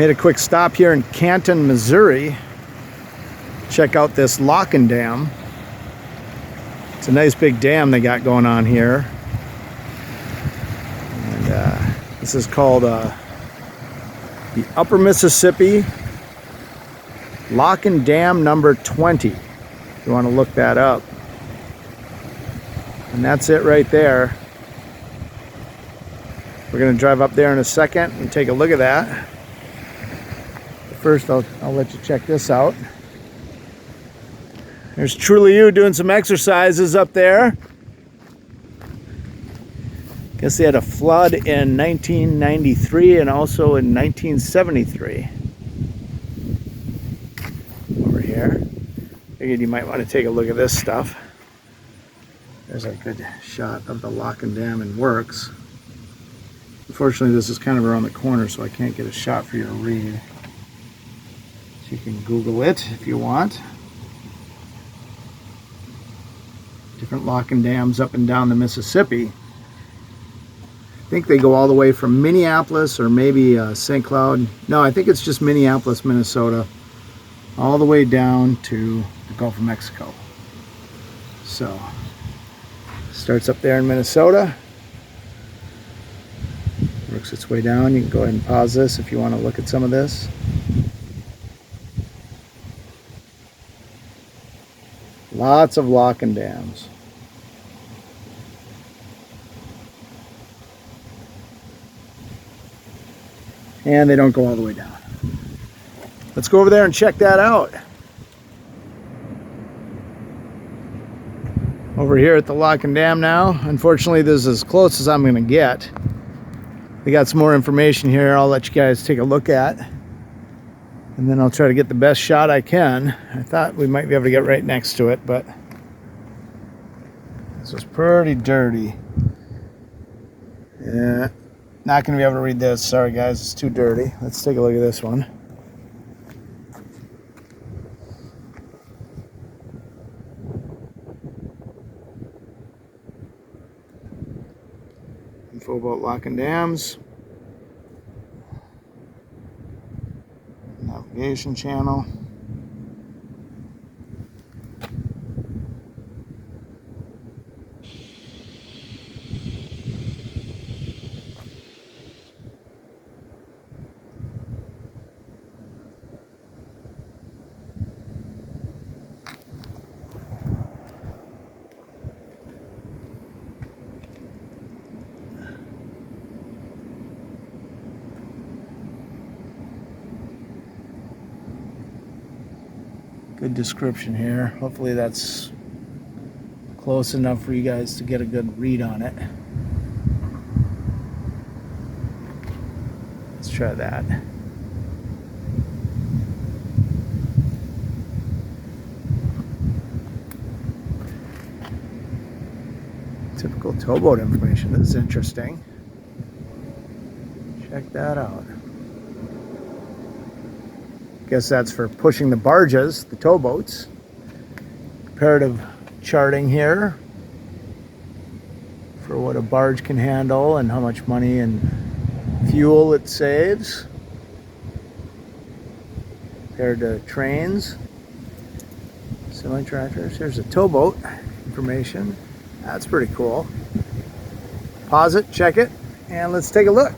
Made a quick stop here in Canton, Missouri. Check out this locking dam. It's a nice big dam they got going on here. And this is called the Upper Mississippi Locking Dam number 20. If you want to look that up. And that's it right there. We're going to drive up there in a second and take a look at that. But first, I'll let you check this out. There's Truly You doing some exercises up there. Guess they had a flood in 1993 and also in 1973. Over here. Figured you might want to take a look at this stuff. There's a good shot of the locking dam in works. Unfortunately, this is kind of around the corner, so I can't get a shot for you to read. So you can Google it if you want. Different locking dams up and down the Mississippi. I think they go all the way from Minneapolis or maybe St. Cloud. No, I think it's just Minneapolis, Minnesota, all the way down to the Gulf of Mexico. So, starts up there in Minnesota. Works its way down. You can go ahead and pause this if you want to look at some of this. Lots of locking dams. And they don't go all the way down. Let's go over there and check that out. Over here at the locking dam now. Unfortunately, this is as close as I'm going to get. We got some more information here I'll let you guys take a look at. And then I'll try to get the best shot I can. I thought we might be able to get right next to it, but this is pretty dirty. Yeah, not going to be able to read this. Sorry guys, it's too dirty. Let's take a look at this one. Info about locking dams. Navigation channel. Good description here. Hopefully that's close enough for you guys to get a good read on it. Let's try that. Typical towboat information. This is interesting. Check that out. Guess that's for pushing the barges, the towboats. Comparative charting here for what a barge can handle and how much money and fuel it saves compared to trains, semi-tractors. Here's a towboat information. That's pretty cool. Pause it, check it, and let's take a look.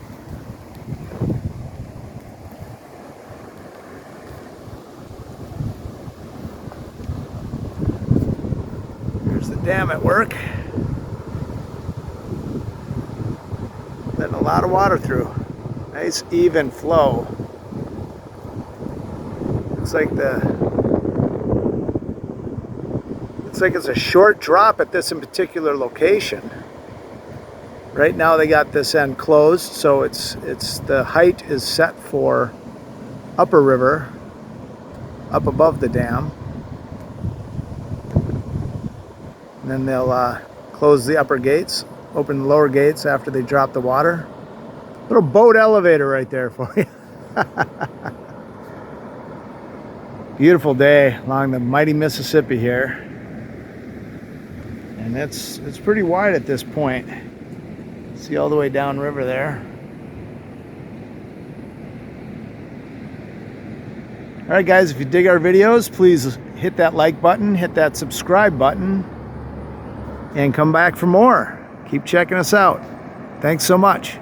Dam at work. Letting a lot of water through. Nice even flow. Looks like it's a short drop at this in particular location. Right now they got this end closed, so it's the height is set for upper river, up above the dam. And then they'll close the upper gates, open the lower gates after they drop the water. Little boat elevator right there for you. Beautiful day along the mighty Mississippi here. And it's pretty wide at this point. See all the way down river there. All right, guys, if you dig our videos, please hit that like button, hit that subscribe button, and come back for more. Keep checking us out. Thanks so much.